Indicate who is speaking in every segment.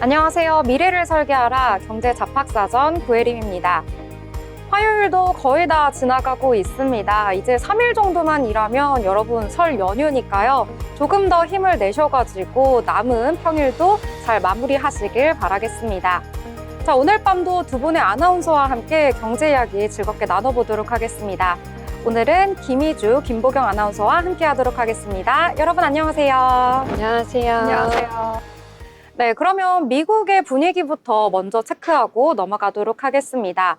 Speaker 1: 안녕하세요. 미래를 설계하라 경제잡학사전 구혜림입니다. 화요일도 거의 다 지나가고 있습니다. 이제 3일 정도만 일하면 여러분 설 연휴니까요. 조금 더 힘을 내셔가지고 남은 평일도 잘 마무리하시길 바라겠습니다. 자, 오늘 밤도 두 분의 아나운서와 함께 경제 이야기 즐겁게 나눠보도록 하겠습니다. 오늘은 김희주, 김보경 아나운서와 함께 하도록 하겠습니다. 여러분 안녕하세요.
Speaker 2: 안녕하세요.
Speaker 1: 안녕하세요. 네, 그러면 미국의 분위기부터 먼저 체크하고 넘어가도록 하겠습니다.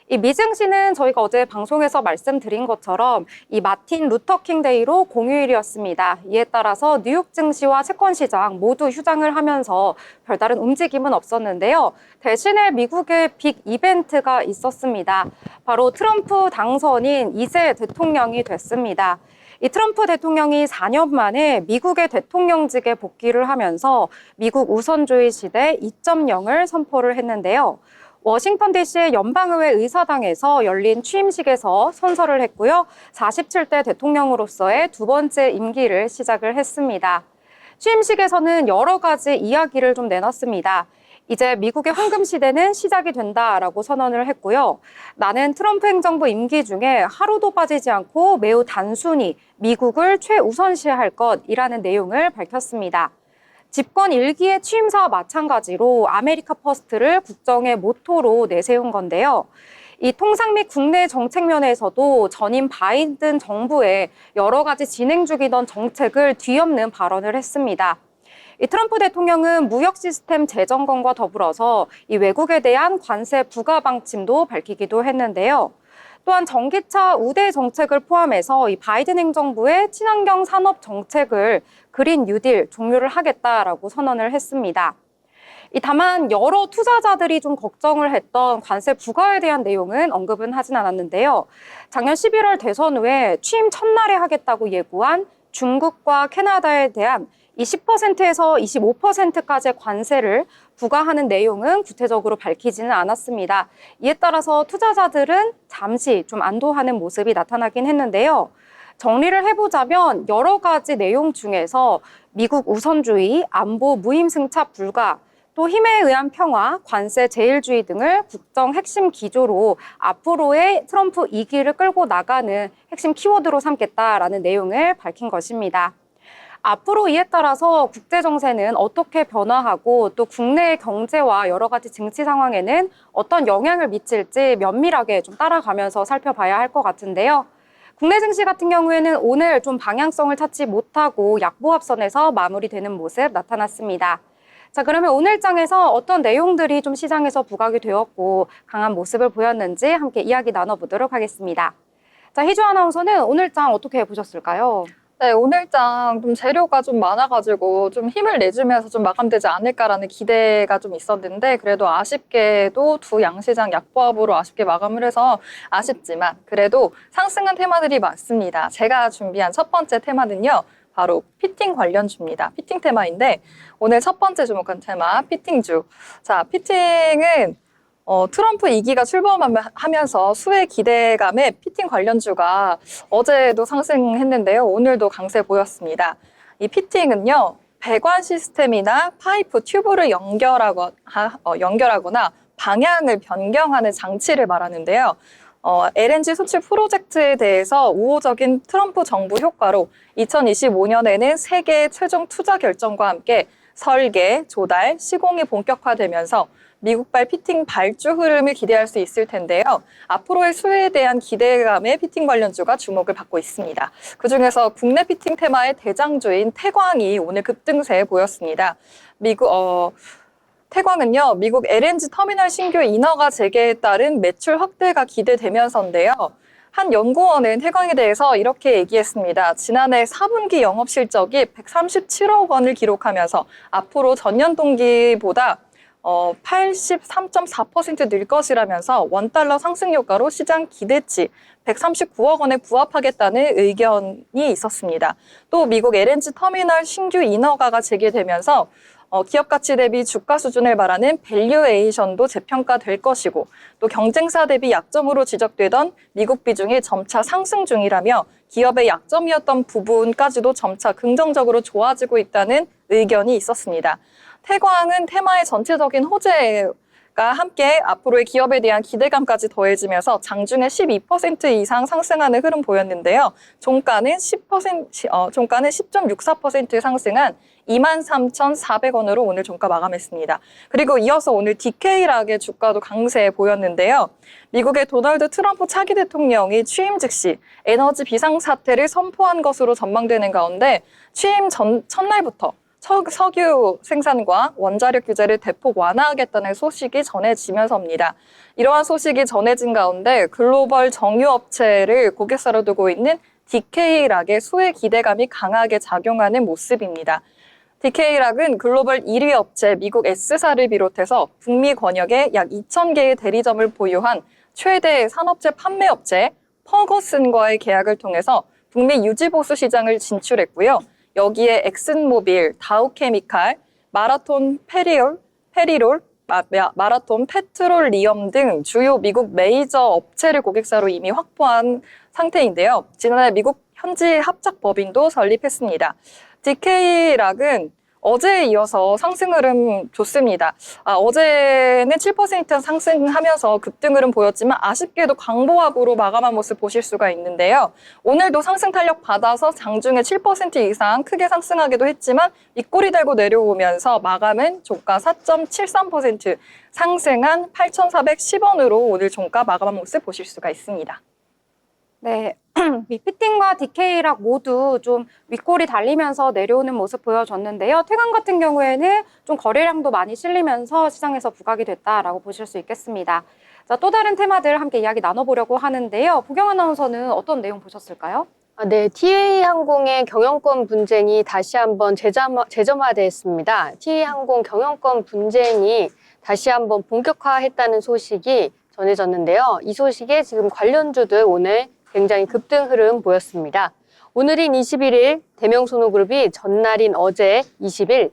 Speaker 1: 이 미 증시는 저희가 어제 방송에서 말씀드린 것처럼 이 마틴 루터킹 데이로 공휴일이었습니다. 이에 따라서 뉴욕 증시와 채권 시장 모두 휴장을 하면서 별다른 움직임은 없었는데요. 대신에 미국의 빅 이벤트가 있었습니다. 바로 트럼프 당선인 이제 대통령이 됐습니다. 이 트럼프 대통령이 4년 만에 미국의 대통령직에 복귀를 하면서 미국 우선주의 시대 2.0을 선포를 했는데요. 워싱턴 DC의 연방의회 의사당에서 열린 취임식에서 선서를 했고요. 47대 대통령으로서의 두 번째 임기를 시작을 했습니다. 취임식에서는 여러 가지 이야기를 좀 내놨습니다. 이제 미국의 황금 시대는 시작이 된다라고 선언을 했고요. 나는 트럼프 행정부 임기 중에 하루도 빠지지 않고 매우 단순히 미국을 최우선시할 것이라는 내용을 밝혔습니다. 집권 1기의 취임사와 마찬가지로 아메리카 퍼스트를 국정의 모토로 내세운 건데요. 이 통상 및 국내 정책 면에서도 전임 바이든 정부의 여러 가지 진행 중이던 정책을 뒤엎는 발언을 했습니다. 이 트럼프 대통령은 무역 시스템 재점검과 더불어서 이 외국에 대한 관세 부과 방침도 밝히기도 했는데요. 또한 전기차 우대 정책을 포함해서 이 바이든 행정부의 친환경 산업 정책을 그린 뉴딜 종료를 하겠다라고 선언을 했습니다. 다만 여러 투자자들이 좀 걱정을 했던 관세 부과에 대한 내용은 언급은 하진 않았는데요. 작년 11월 대선 후에 취임 첫날에 하겠다고 예고한 중국과 캐나다에 대한 이 10%에서 25%까지의 관세를 부과하는 내용은 구체적으로 밝히지는 않았습니다. 이에 따라서 투자자들은 잠시 좀 안도하는 모습이 나타나긴 했는데요. 정리를 해보자면 여러 가지 내용 중에서 미국 우선주의, 안보 무임승차 불가, 또 힘에 의한 평화, 관세 제일주의 등을 국정 핵심 기조로 앞으로의 트럼프 2기를 끌고 나가는 핵심 키워드로 삼겠다라는 내용을 밝힌 것입니다. 앞으로 이에 따라서 국제 정세는 어떻게 변화하고 또 국내의 경제와 여러 가지 정치 상황에는 어떤 영향을 미칠지 면밀하게 좀 따라가면서 살펴봐야 할 것 같은데요. 국내 증시 같은 경우에는 오늘 좀 방향성을 찾지 못하고 약보합선에서 마무리되는 모습 나타났습니다. 자, 그러면 오늘 장에서 어떤 내용들이 좀 시장에서 부각이 되었고 강한 모습을 보였는지 함께 이야기 나눠보도록 하겠습니다. 자, 희주 아나운서는 오늘 장 어떻게 보셨을까요?
Speaker 2: 네, 오늘장 좀 재료가 좀 많아가지고 좀 힘을 내주면서 좀 마감되지 않을까라는 기대가 좀 있었는데 그래도 아쉽게도 두 양시장 약보합으로 아쉽게 마감을 해서 아쉽지만 그래도 상승한 테마들이 많습니다. 제가 준비한 첫 번째 테마는요. 바로 피팅 관련주입니다. 피팅 테마인데 오늘 첫 번째 주목한 테마 피팅주. 자, 피팅은 트럼프 2기가 출범하면서 수혜 기대감에 피팅 관련주가 어제도 상승했는데요. 오늘도 강세 보였습니다. 이 피팅은요. 배관 시스템이나 파이프 튜브를 연결하거나 방향을 변경하는 장치를 말하는데요. LNG 수출 프로젝트에 대해서 우호적인 트럼프 정부 효과로 2025년에는 세계 최종 투자 결정과 함께 설계, 조달, 시공이 본격화되면서 미국발 피팅 발주 흐름을 기대할 수 있을 텐데요. 앞으로의 수혜에 대한 기대감의 피팅 관련주가 주목을 받고 있습니다. 그중에서 국내 피팅 테마의 대장주인 태광이 오늘 급등세 보였습니다. 태광은요, 미국 LNG 터미널 신규 인허가 재개에 따른 매출 확대가 기대되면서인데요. 한 연구원은 태광에 대해서 이렇게 얘기했습니다. 지난해 4분기 영업 실적이 137억 원을 기록하면서 앞으로 전년 동기보다 83.4% 늘 것이라면서 원달러 상승 효과로 시장 기대치 139억 원에 부합하겠다는 의견이 있었습니다. 또 미국 LNG 터미널 신규 인허가가 재개되면서 기업 가치 대비 주가 수준을 말하는 밸류에이션도 재평가될 것이고 또 경쟁사 대비 약점으로 지적되던 미국 비중이 점차 상승 중이라며 기업의 약점이었던 부분까지도 점차 긍정적으로 좋아지고 있다는 의견이 있었습니다. 태광은 테마의 전체적인 호재가 함께 앞으로의 기업에 대한 기대감까지 더해지면서 장중에 12% 이상 상승하는 흐름 보였는데요. 종가는 10.64% 상승한 23,400원으로 오늘 종가 마감했습니다. 그리고 이어서 오늘 DK락의 주가도 강세 보였는데요. 미국의 도널드 트럼프 차기 대통령이 취임 즉시 에너지 비상사태를 선포한 것으로 전망되는 가운데 취임 첫날부터 석유 생산과 원자력 규제를 대폭 완화하겠다는 소식이 전해지면서입니다. 이러한 소식이 전해진 가운데 글로벌 정유업체를 고객사로 두고 있는 DK락의 수혜 기대감이 강하게 작용하는 모습입니다. DK락은 글로벌 1위 업체 미국 S사를 비롯해서 북미 권역에 약 2,000개의 대리점을 보유한 최대 산업재 판매업체 퍼거슨과의 계약을 통해서 북미 유지보수 시장을 진출했고요. 여기에 엑슨모빌, 다우케미칼, 마라톤 페리롤, 마라톤 페트롤리엄 등 주요 미국 메이저 업체를 고객사로 이미 확보한 상태인데요. 지난해 미국 현지 합작법인도 설립했습니다. DK락은 어제에 이어서 상승 흐름 좋습니다. 어제는 7% 상승하면서 급등 흐름 보였지만 아쉽게도 강보합으로 마감한 모습 보실 수가 있는데요. 오늘도 상승 탄력 받아서 장중에 7% 이상 크게 상승하기도 했지만 윗꼬리 달고 내려오면서 마감은 종가 4.73% 상승한 8,410원으로 오늘 종가 마감한 모습 보실 수가 있습니다.
Speaker 1: 네, 미피팅과 DK락 모두 좀 윗골이 달리면서 내려오는 모습 보여줬는데요. 태광 같은 경우에는 좀 거래량도 많이 실리면서 시장에서 부각이 됐다라고 보실 수 있겠습니다. 자, 또 다른 테마들 함께 이야기 나눠보려고 하는데요. 보경 아나운서는 어떤 내용 보셨을까요?
Speaker 3: 네, TA항공의 경영권 분쟁이 다시 한번 재점화됐습니다. TA항공 경영권 분쟁이 다시 한번 본격화했다는 소식이 전해졌는데요. 이 소식에 지금 관련주들 오늘 굉장히 급등 흐름 보였습니다. 오늘인 21일 대명소노그룹이 전날인 어제 20일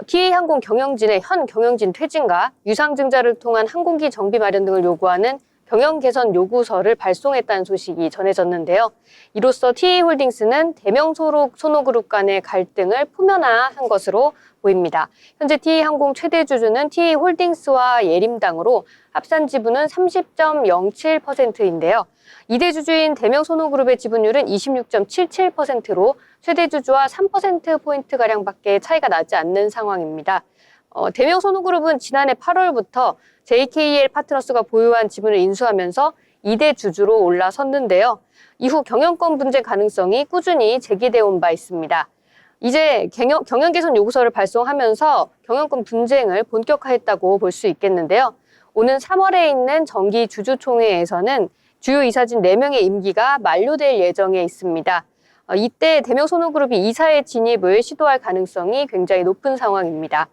Speaker 3: TA항공 경영진의 현 경영진 퇴진과 유상증자를 통한 항공기 정비 마련 등을 요구하는 경영 개선 요구서를 발송했다는 소식이 전해졌는데요. 이로써 TA홀딩스는 대명소노그룹 간의 갈등을 표면화한 것으로 보입니다. 현재 TA항공 최대 주주는 TA홀딩스와 예림당으로 합산 지분은 30.07%인데요. 2대 주주인 대명소노그룹의 지분율은 26.77%로 최대 주주와 3%포인트가량밖에 차이가 나지 않는 상황입니다. 대명소노그룹은 지난해 8월부터 JKL 파트너스가 보유한 지분을 인수하면서 2대 주주로 올라섰는데요. 이후 경영권 분쟁 가능성이 꾸준히 제기되어 온 바 있습니다. 이제 경영 개선 요구서를 발송하면서 경영권 분쟁을 본격화했다고 볼 수 있겠는데요. 오는 3월에 있는 정기 주주총회에서는 주요 이사진 4명의 임기가 만료될 예정에 있습니다. 이때 대명소노그룹이 이사의 진입을 시도할 가능성이 굉장히 높은 상황입니다.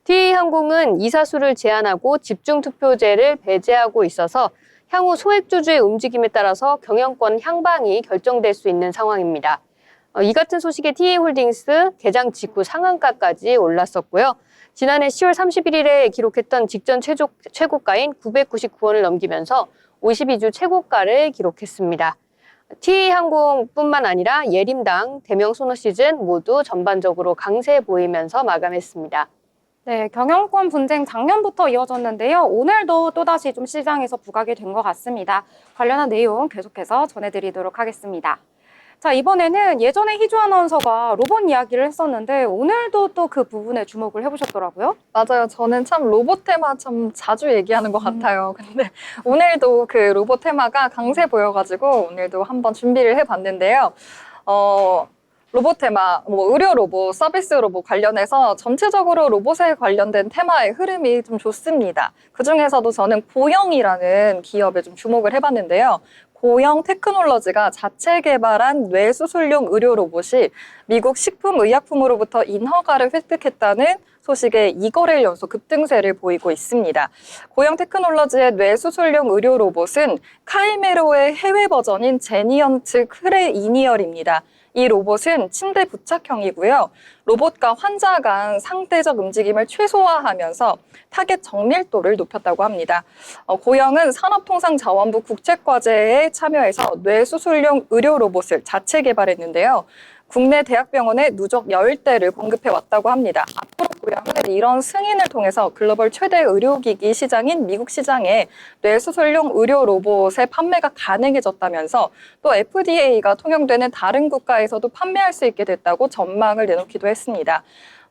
Speaker 3: TA항공은 이사수를 제한하고 집중투표제를 배제하고 있어서 향후 소액주주의 움직임에 따라서 경영권 향방이 결정될 수 있는 상황입니다. 이 같은 소식에 TA홀딩스 개장 직후 상한가까지 올랐었고요. 지난해 10월 31일에 기록했던 직전 최고가인 999원을 넘기면서 52주 최고가를 기록했습니다. TA항공뿐만 아니라 예림당, 대명소노시즌 모두 전반적으로 강세 보이면서 마감했습니다.
Speaker 1: 네, 경영권 분쟁 작년부터 이어졌는데요. 오늘도 또다시 좀 시장에서 부각이 된 것 같습니다. 관련한 내용 계속해서 전해드리도록 하겠습니다. 자, 이번에는 예전에 희주 아나운서가 로봇 이야기를 했었는데 오늘도 또 그 부분에 주목을 해보셨더라고요.
Speaker 2: 맞아요. 저는 참 로봇 테마 참 자주 얘기하는 것 같아요. 근데 오늘도 그 로봇 테마가 강세 보여가지고 오늘도 한번 준비를 해봤는데요. 로봇 테마, 의료 로봇, 서비스 로봇 관련해서 전체적으로 로봇에 관련된 테마의 흐름이 좀 좋습니다. 그중에서도 저는 고영이라는 기업에 좀 주목을 해봤는데요. 고영 테크놀로지가 자체 개발한 뇌수술용 의료 로봇이 미국 식품의약품으로부터 인허가를 획득했다는 소식에 2거래일 연속 급등세를 보이고 있습니다. 고영 테크놀로지의 뇌수술용 의료 로봇은 카이메로의 해외 버전인 제니언트 크레이니얼입니다. 이 로봇은 침대 부착형이고요. 로봇과 환자 간 상대적 움직임을 최소화하면서 타겟 정밀도를 높였다고 합니다. 고영은 산업통상자원부 국책과제에 참여해서 뇌수술용 의료 로봇을 자체 개발했는데요. 국내 대학병원에 누적 10대를 공급해 왔다고 합니다. 앞으로 있고요. 이런 승인을 통해서 글로벌 최대 의료기기 시장인 미국 시장에 뇌수술용 의료 로봇의 판매가 가능해졌다면서 또 FDA가 통용되는 다른 국가에서도 판매할 수 있게 됐다고 전망을 내놓기도 했습니다.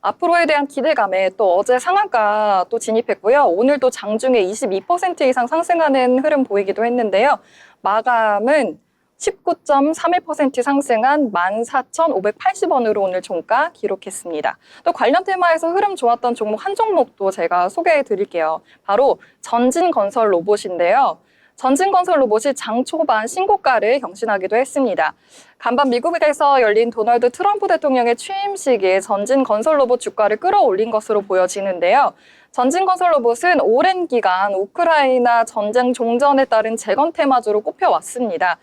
Speaker 2: 앞으로에 대한 기대감에 또 어제 상한가 또 진입했고요. 오늘도 장중에 22% 이상 상승하는 흐름 보이기도 했는데요. 마감은 19.31% 상승한 14,580원으로 오늘 종가 기록했습니다. 또 관련 테마에서 흐름 좋았던 종목 한 종목도 제가 소개해 드릴게요. 바로 전진건설 로봇인데요. 전진건설 로봇이 장 초반 신고가를 경신하기도 했습니다. 간밤 미국에서 열린 도널드 트럼프 대통령의 취임식에 전진건설 로봇 주가를 끌어올린 것으로 보여지는데요. 전진건설 로봇은 오랜 기간 우크라이나 전쟁 종전에 따른 재건 테마주로 꼽혀왔습니다.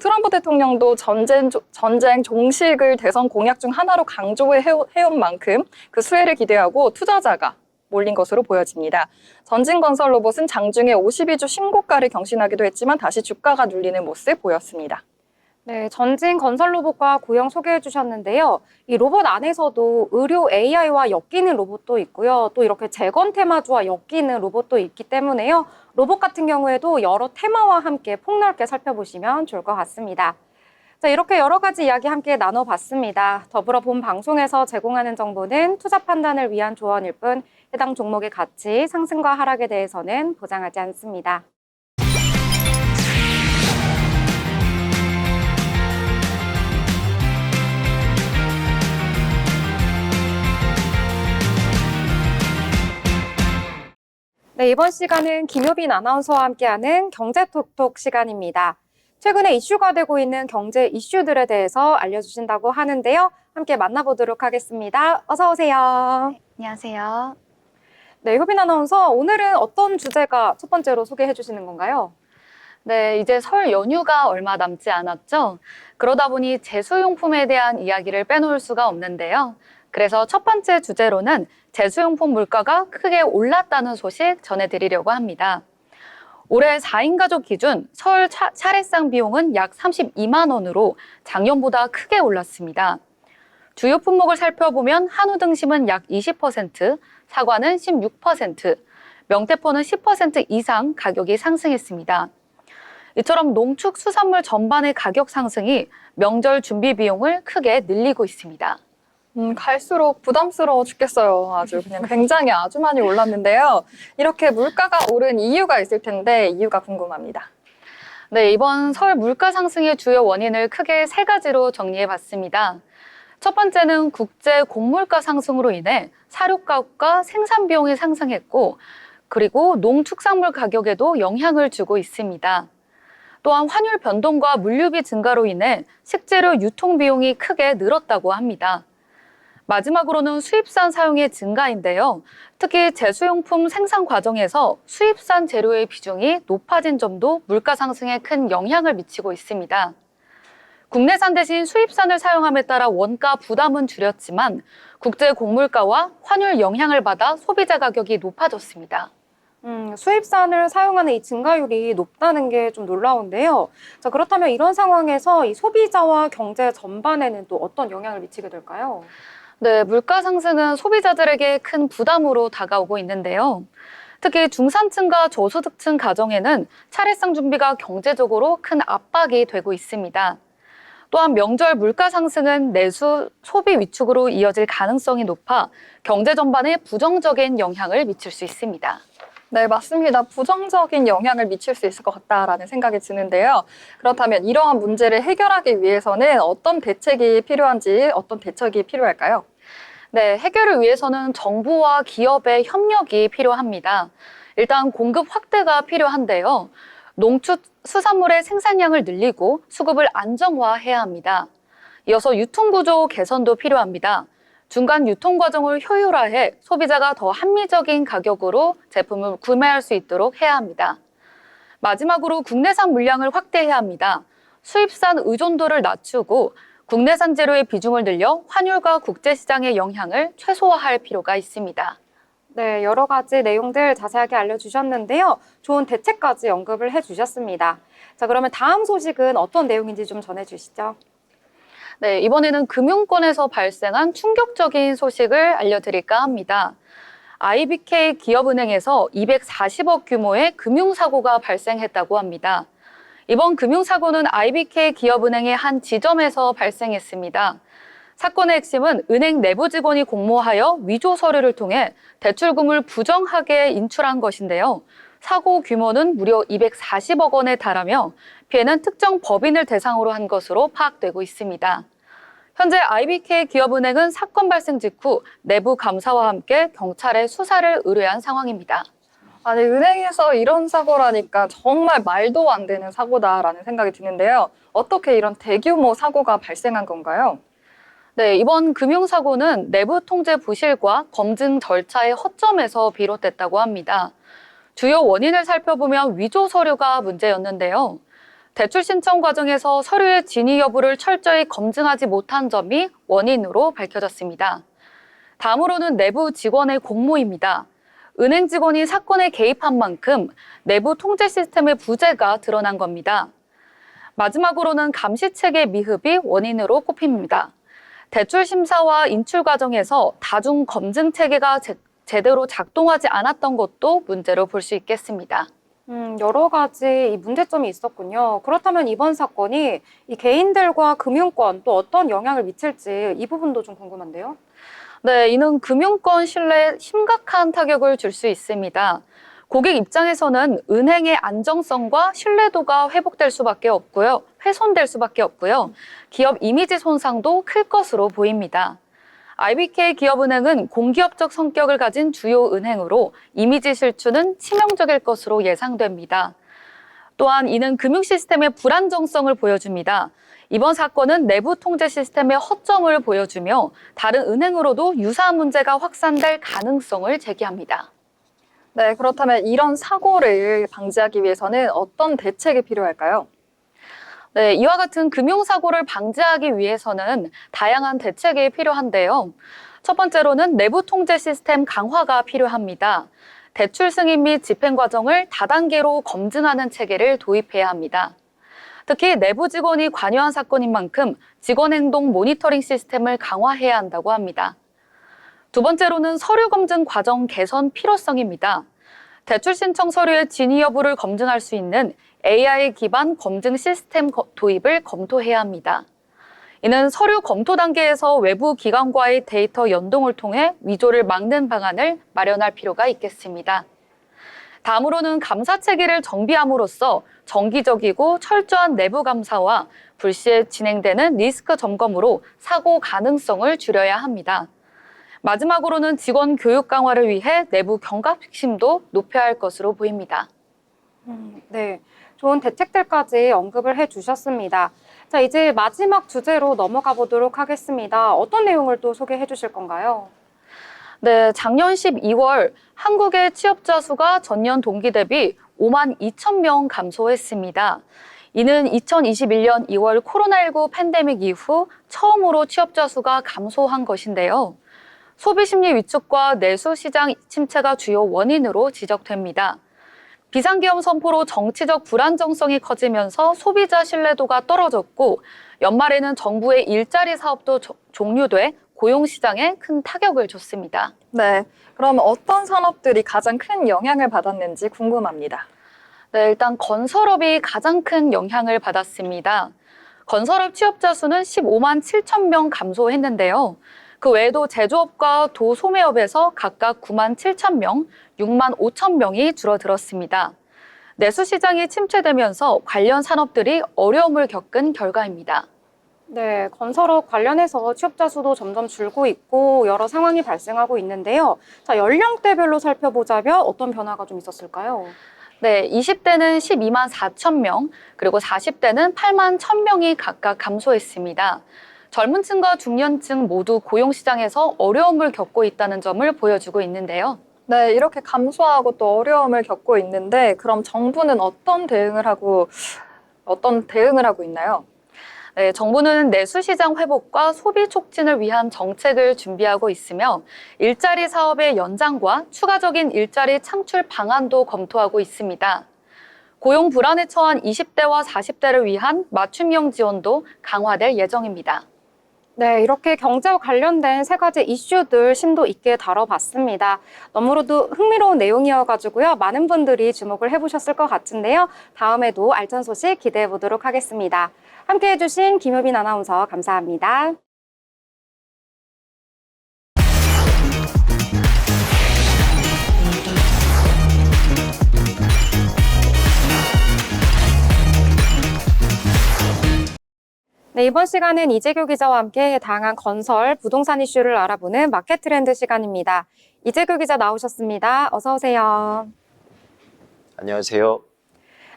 Speaker 2: 트럼프 대통령도 전쟁 종식을 대선 공약 중 하나로 강조해온 만큼 그 수혜를 기대하고 투자자가 몰린 것으로 보여집니다. 전진건설 로봇은 장중에 52주 신고가를 경신하기도 했지만 다시 주가가 눌리는 모습 보였습니다.
Speaker 1: 네, 전진 건설 로봇과 구형 소개해 주셨는데요. 이 로봇 안에서도 의료 AI와 엮이는 로봇도 있고요. 또 이렇게 재건 테마주와 엮이는 로봇도 있기 때문에요. 로봇 같은 경우에도 여러 테마와 함께 폭넓게 살펴보시면 좋을 것 같습니다. 자, 이렇게 여러 가지 이야기 함께 나눠봤습니다. 더불어 본 방송에서 제공하는 정보는 투자 판단을 위한 조언일 뿐 해당 종목의 가치, 상승과 하락에 대해서는 보장하지 않습니다. 네, 이번 시간은 김효빈 아나운서와 함께하는 경제톡톡 시간입니다. 최근에 이슈가 되고 있는 경제 이슈들에 대해서 알려주신다고 하는데요. 함께 만나보도록 하겠습니다. 어서 오세요.
Speaker 4: 안녕하세요.
Speaker 1: 네, 효빈 아나운서, 오늘은 어떤 주제가 첫 번째로 소개해 주시는 건가요?
Speaker 4: 네, 이제 설 연휴가 얼마 남지 않았죠? 그러다 보니 제수용품에 대한 이야기를 빼놓을 수가 없는데요. 그래서 첫 번째 주제로는 제수용품 물가가 크게 올랐다는 소식 전해드리려고 합니다. 올해 4인 가족 기준 설 차례상 비용은 약 32만 원으로 작년보다 크게 올랐습니다. 주요 품목을 살펴보면 한우 등심은 약 20%, 사과는 16%, 명태포는 10% 이상 가격이 상승했습니다. 이처럼 농축수산물 전반의 가격 상승이 명절 준비 비용을 크게 늘리고 있습니다.
Speaker 2: 갈수록 부담스러워 죽겠어요. 아주 그냥 굉장히 아주 많이 올랐는데요. 이렇게 물가가 오른 이유가 있을 텐데 이유가 궁금합니다.
Speaker 4: 네, 이번 설 물가 상승의 주요 원인을 크게 세 가지로 정리해 봤습니다. 첫 번째는 국제 곡물가 상승으로 인해 사료값과 생산 비용이 상승했고, 그리고 농축산물 가격에도 영향을 주고 있습니다. 또한 환율 변동과 물류비 증가로 인해 식재료 유통 비용이 크게 늘었다고 합니다. 마지막으로는 수입산 사용의 증가인데요. 특히 제수용품 생산 과정에서 수입산 재료의 비중이 높아진 점도 물가 상승에 큰 영향을 미치고 있습니다. 국내산 대신 수입산을 사용함에 따라 원가 부담은 줄였지만 국제 곡물가와 환율 영향을 받아 소비자 가격이 높아졌습니다.
Speaker 1: 수입산을 사용하는 이 증가율이 높다는 게 좀 놀라운데요. 자, 그렇다면 이런 상황에서 이 소비자와 경제 전반에는 또 어떤 영향을 미치게 될까요?
Speaker 4: 네, 물가 상승은 소비자들에게 큰 부담으로 다가오고 있는데요. 특히 중산층과 저소득층 가정에는 차례상 준비가 경제적으로 큰 압박이 되고 있습니다. 또한 명절 물가 상승은 내수 소비 위축으로 이어질 가능성이 높아 경제 전반에 부정적인 영향을 미칠 수 있습니다.
Speaker 2: 네, 맞습니다. 부정적인 영향을 미칠 수 있을 것 같다라는 생각이 드는데요. 그렇다면 이러한 문제를 해결하기 위해서는 어떤 대책이 필요한지, 어떤 대책이 필요할까요?
Speaker 4: 네, 해결을 위해서는 정부와 기업의 협력이 필요합니다. 일단 공급 확대가 필요한데요. 농축수산물의 생산량을 늘리고 수급을 안정화해야 합니다. 이어서 유통구조 개선도 필요합니다. 중간 유통 과정을 효율화해 소비자가 더 합리적인 가격으로 제품을 구매할 수 있도록 해야 합니다. 마지막으로 국내산 물량을 확대해야 합니다. 수입산 의존도를 낮추고 국내산 재료의 비중을 늘려 환율과 국제시장의 영향을 최소화할 필요가 있습니다.
Speaker 1: 네, 여러 가지 내용들 자세하게 알려주셨는데요. 좋은 대책까지 언급을 해주셨습니다. 자, 그러면 다음 소식은 어떤 내용인지 좀 전해주시죠.
Speaker 4: 네, 이번에는 금융권에서 발생한 충격적인 소식을 알려드릴까 합니다. IBK 기업은행에서 240억 규모의 금융사고가 발생했다고 합니다. 이번 금융사고는 IBK 기업은행의 한 지점에서 발생했습니다. 사건의 핵심은 은행 내부 직원이 공모하여 위조 서류를 통해 대출금을 부정하게 인출한 것인데요. 사고 규모는 무려 240억 원에 달하며 피해는 특정 법인을 대상으로 한 것으로 파악되고 있습니다. 현재 IBK 기업은행은 사건 발생 직후 내부 감사와 함께 경찰에 수사를 의뢰한 상황입니다.
Speaker 2: 아니, 은행에서 이런 사고라니까 정말 말도 안 되는 사고다라는 생각이 드는데요. 어떻게 이런 대규모 사고가 발생한 건가요?
Speaker 4: 네, 이번 금융사고는 내부 통제 부실과 검증 절차의 허점에서 비롯됐다고 합니다. 주요 원인을 살펴보면 위조 서류가 문제였는데요. 대출 신청 과정에서 서류의 진위 여부를 철저히 검증하지 못한 점이 원인으로 밝혀졌습니다. 다음으로는 내부 직원의 공모입니다. 은행 직원이 사건에 개입한 만큼 내부 통제 시스템의 부재가 드러난 겁니다. 마지막으로는 감시체계 미흡이 원인으로 꼽힙니다. 대출 심사와 인출 과정에서 다중 검증 체계가 제대로 작동하지 않았던 것도 문제로 볼 수 있겠습니다.
Speaker 1: 여러 가지 이 문제점이 있었군요. 그렇다면 이번 사건이 이 개인들과 금융권 또 어떤 영향을 미칠지 이 부분도 좀 궁금한데요.
Speaker 4: 네, 이는 금융권 신뢰에 심각한 타격을 줄 수 있습니다. 고객 입장에서는 은행의 안정성과 신뢰도가 회복될 수밖에 없고요. 훼손될 수밖에 없고요. 기업 이미지 손상도 클 것으로 보입니다. IBK 기업은행은 공기업적 성격을 가진 주요 은행으로 이미지 실추는 치명적일 것으로 예상됩니다. 또한 이는 금융 시스템의 불안정성을 보여줍니다. 이번 사건은 내부 통제 시스템의 허점을 보여주며 다른 은행으로도 유사한 문제가 확산될 가능성을 제기합니다.
Speaker 2: 네, 그렇다면 이런 사고를 방지하기 위해서는 어떤 대책이 필요할까요?
Speaker 4: 네, 이와 같은 금융사고를 방지하기 위해서는 다양한 대책이 필요한데요. 첫 번째로는 내부 통제 시스템 강화가 필요합니다. 대출 승인 및 집행 과정을 다단계로 검증하는 체계를 도입해야 합니다. 특히 내부 직원이 관여한 사건인 만큼 직원 행동 모니터링 시스템을 강화해야 한다고 합니다. 두 번째로는 서류 검증 과정 개선 필요성입니다. 대출 신청 서류의 진위 여부를 검증할 수 있는 AI 기반 검증 시스템 도입을 검토해야 합니다. 이는 서류 검토 단계에서 외부 기관과의 데이터 연동을 통해 위조를 막는 방안을 마련할 필요가 있겠습니다. 다음으로는 감사 체계를 정비함으로써 정기적이고 철저한 내부 감사와 불시에 진행되는 리스크 점검으로 사고 가능성을 줄여야 합니다. 마지막으로는 직원 교육 강화를 위해 내부 경각심도 높여야 할 것으로 보입니다.
Speaker 1: 네, 좋은 대책들까지 언급을 해주셨습니다. 자, 이제 마지막 주제로 넘어가 보도록 하겠습니다. 어떤 내용을 또 소개해 주실 건가요?
Speaker 4: 네, 작년 12월 한국의 취업자 수가 전년 동기 대비 5만 2천 명 감소했습니다. 이는 2021년 2월 코로나19 팬데믹 이후 처음으로 취업자 수가 감소한 것인데요. 소비심리 위축과 내수시장 침체가 주요 원인으로 지적됩니다. 비상계엄 선포로 정치적 불안정성이 커지면서 소비자 신뢰도가 떨어졌고 연말에는 정부의 일자리 사업도 종료돼 고용시장에 큰 타격을 줬습니다.
Speaker 2: 네, 그럼 어떤 산업들이 가장 큰 영향을 받았는지 궁금합니다.
Speaker 4: 네, 일단 건설업이 가장 큰 영향을 받았습니다. 건설업 취업자 수는 15만 7천 명 감소했는데요. 그 외에도 제조업과 도소매업에서 각각 9만 7천 명, 6만 5천 명이 줄어들었습니다. 내수시장이 침체되면서 관련 산업들이 어려움을 겪은 결과입니다.
Speaker 1: 네, 건설업 관련해서 취업자 수도 점점 줄고 있고 여러 상황이 발생하고 있는데요. 자, 연령대별로 살펴보자면 어떤 변화가 좀 있었을까요?
Speaker 4: 네, 20대는 12만 4천 명, 그리고 40대는 8만 1천 명이 각각 감소했습니다. 젊은 층과 중년층 모두 고용시장에서 어려움을 겪고 있다는 점을 보여주고 있는데요.
Speaker 2: 네, 이렇게 감소하고 또 어려움을 겪고 있는데 그럼 정부는 어떤 대응을 하고 있나요?
Speaker 4: 네, 정부는 내수시장 회복과 소비 촉진을 위한 정책을 준비하고 있으며 일자리 사업의 연장과 추가적인 일자리 창출 방안도 검토하고 있습니다. 고용 불안에 처한 20대와 40대를 위한 맞춤형 지원도 강화될 예정입니다.
Speaker 1: 네, 이렇게 경제와 관련된 세 가지 이슈들 심도 있게 다뤄봤습니다. 너무나도 흥미로운 내용이어가지고요. 많은 분들이 주목을 해보셨을 것 같은데요. 다음에도 알찬 소식 기대해 보도록 하겠습니다. 함께 해주신 김효빈 아나운서 감사합니다. 네, 이번 시간은 이재규 기자와 함께 다양한 건설, 부동산 이슈를 알아보는 마켓 트렌드 시간입니다. 이재규 기자 나오셨습니다. 어서 오세요.
Speaker 5: 안녕하세요.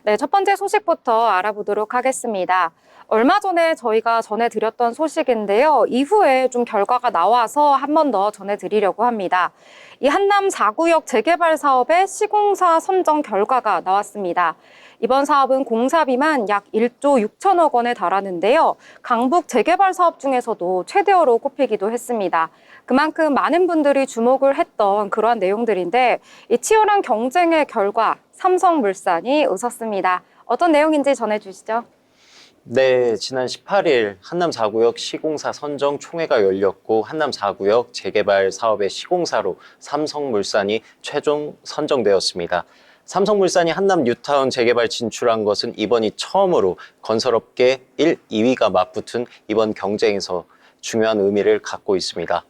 Speaker 1: 네, 첫 번째 소식부터 알아보도록 하겠습니다. 얼마 전에 저희가 전해드렸던 소식인데요. 이후에 좀 결과가 나와서 한 번 더 전해드리려고 합니다. 이 한남 4구역 재개발 사업의 시공사 선정 결과가 나왔습니다. 이번 사업은 공사비만 약 1조 6천억 원에 달하는데요. 강북 재개발 사업 중에서도 최대어로 꼽히기도 했습니다. 그만큼 많은 분들이 주목을 했던 그러한 내용들인데 이 치열한 경쟁의 결과 삼성물산이 웃었습니다. 어떤 내용인지 전해주시죠.
Speaker 5: 네, 지난 18일 한남 4구역 시공사 선정 총회가 열렸고 한남 4구역 재개발 사업의 시공사로 삼성물산이 최종 선정되었습니다. 삼성물산이 한남 뉴타운 재개발 진출한 것은 이번이 처음으로 건설업계 1, 2위가 맞붙은 이번 경쟁에서 중요한 의미를 갖고 있습니다.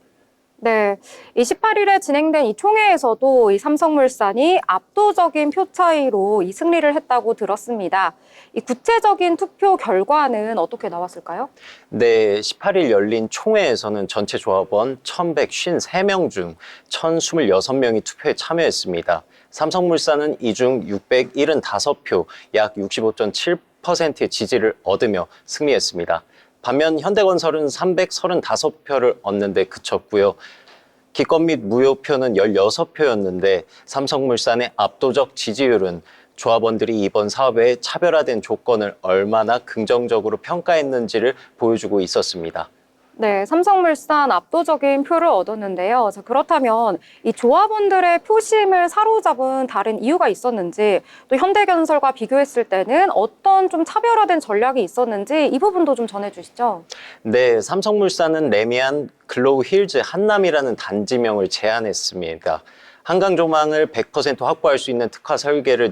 Speaker 1: 네, 이 18일에 진행된 이 총회에서도 이 삼성물산이 압도적인 표 차이로 이 승리를 했다고 들었습니다. 이 구체적인 투표 결과는 어떻게 나왔을까요?
Speaker 5: 네, 18일 열린 총회에서는 전체 조합원 1,153명 중 1,026명이 투표에 참여했습니다. 삼성물산은 이 중 675표, 약 65.7%의 지지를 얻으며 승리했습니다. 반면 현대건설은 335표를 얻는 데 그쳤고요. 기권 및 무효표는 16표였는데 삼성물산의 압도적 지지율은 조합원들이 이번 사업의 차별화된 조건을 얼마나 긍정적으로 평가했는지를 보여주고 있었습니다.
Speaker 1: 네, 삼성물산 압도적인 표를 얻었는데요. 자, 그렇다면 이 조합원들의 표심을 사로잡은 다른 이유가 있었는지, 또 현대건설과 비교했을 때는 어떤 좀 차별화된 전략이 있었는지 이 부분도 좀 전해주시죠.
Speaker 5: 네, 삼성물산은 레미안 글로우 힐즈 한남이라는 단지명을 제안했습니다. 한강 조망을 100% 확보할 수 있는 특화 설계를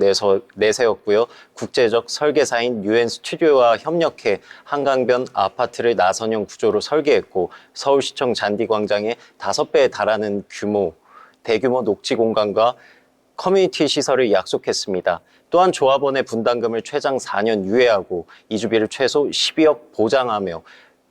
Speaker 5: 내세웠고요. 국제적 설계사인 UN 스튜디오와 협력해 한강변 아파트를 나선형 구조로 설계했고 서울시청 잔디광장에 5배에 달하는 대규모 녹지 공간과 커뮤니티 시설을 약속했습니다. 또한 조합원의 분담금을 최장 4년 유예하고 이주비를 최소 12억 보장하며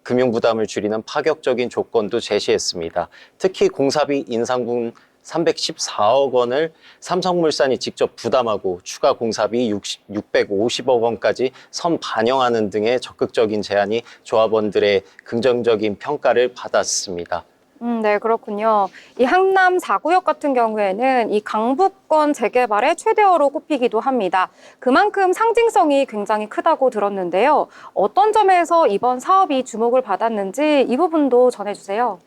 Speaker 5: 금융 부담을 줄이는 파격적인 조건도 제시했습니다. 특히 공사비 인상분 314억 원을 삼성물산이 직접 부담하고 추가 공사비 650억 원까지 선반영하는 등의 적극적인 제안이 조합원들의 긍정적인 평가를 받았습니다.
Speaker 1: 네, 그렇군요. 이 한남 4구역 같은 경우에는 이 강북권 재개발의 최대어로 꼽히기도 합니다. 그만큼 상징성이 굉장히 크다고 들었는데요. 어떤 점에서 이번 사업이 주목을 받았는지 이 부분도 전해주세요.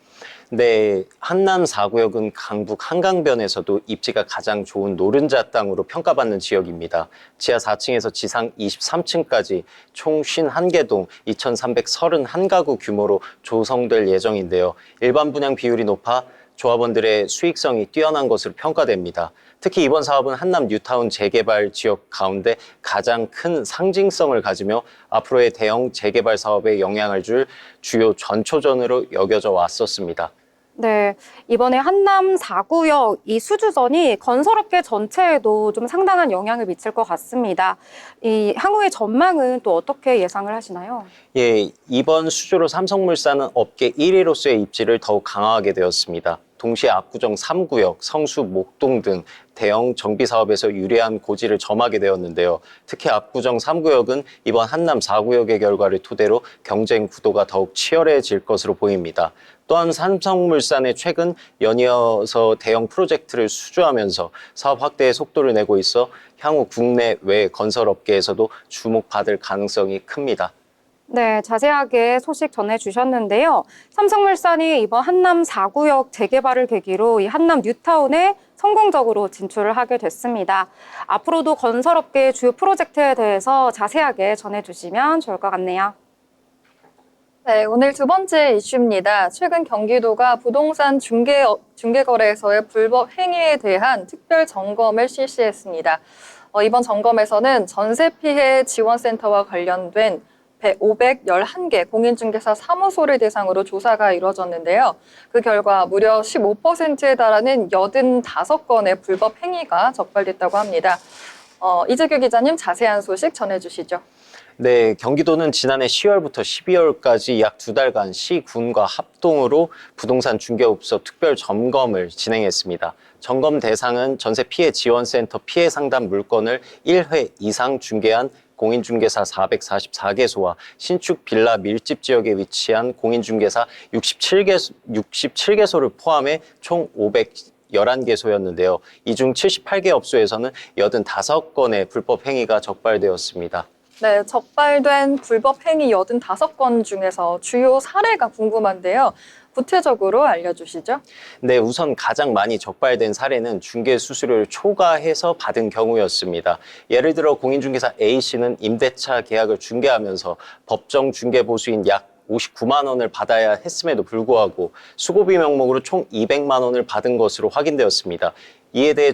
Speaker 5: 네, 한남 4구역은 강북 한강변에서도 입지가 가장 좋은 노른자 땅으로 평가받는 지역입니다. 지하 4층에서 지상 23층까지 총 51개 동 2,331가구 규모로 조성될 예정인데요. 일반 분양 비율이 높아 조합원들의 수익성이 뛰어난 것으로 평가됩니다. 특히 이번 사업은 한남 뉴타운 재개발 지역 가운데 가장 큰 상징성을 가지며 앞으로의 대형 재개발 사업에 영향을 줄 주요 전초전으로 여겨져 왔었습니다.
Speaker 1: 네, 이번에 한남 4구역 이 수주전이 건설업계 전체에도 좀 상당한 영향을 미칠 것 같습니다. 이 향후의 전망은 또 어떻게 예상을 하시나요?
Speaker 5: 예, 이번 수주로 삼성물산은 업계 1위로서의 입지를 더욱 강화하게 되었습니다. 동시에 압구정 3구역, 성수, 목동 등 대형 정비 사업에서 유리한 고지를 점하게 되었는데요. 특히 압구정 3구역은 이번 한남 4구역의 결과를 토대로 경쟁 구도가 더욱 치열해질 것으로 보입니다. 또한 삼성물산의 최근 연이어서 대형 프로젝트를 수주하면서 사업 확대의 속도를 내고 있어 향후 국내 외 건설업계에서도 주목받을 가능성이 큽니다.
Speaker 1: 네, 자세하게 소식 전해주셨는데요. 삼성물산이 이번 한남 4구역 재개발을 계기로 이 한남 뉴타운에 성공적으로 진출을 하게 됐습니다. 앞으로도 건설업계의 주요 프로젝트에 대해서 자세하게 전해주시면 좋을 것 같네요.
Speaker 2: 네, 오늘 두 번째 이슈입니다. 최근 경기도가 부동산 중개거래에서의 불법 행위에 대한 특별 점검을 실시했습니다. 이번 점검에서는 전세 피해 지원센터와 관련된 511개 공인중개사 사무소를 대상으로 조사가 이루어졌는데요. 그 결과 무려 15%에 달하는 85건의 불법 행위가 적발됐다고 합니다. 이재규 기자님 자세한 소식 전해주시죠.
Speaker 5: 네, 경기도는 지난해 10월부터 12월까지 약 2달간 시군과 합동으로 부동산 중개업소 특별 점검을 진행했습니다. 점검 대상은 전세 피해 지원센터 피해 상담 물건을 1회 이상 중개한 공인중개사 444개소와 신축 빌라 밀집 지역에 위치한 공인중개사 67개소를 포함해 총 511개소였는데요. 이 중 78개 업소에서는 85건의 불법 행위가 적발되었습니다.
Speaker 2: 네, 적발된 불법 행위 85건 중에서 주요 사례가 궁금한데요. 구체적으로 알려주시죠.
Speaker 5: 네, 우선 가장 많이 적발된 사례는 중개 수수료를 초과해서 받은 경우였습니다. 예를 들어 공인중개사 A씨는 임대차 계약을 중개하면서 법정 중개 보수인 약 59만 원을 받아야 했음에도 불구하고 수고비 명목으로 총 200만 원을 받은 것으로 확인되었습니다. 이에 대해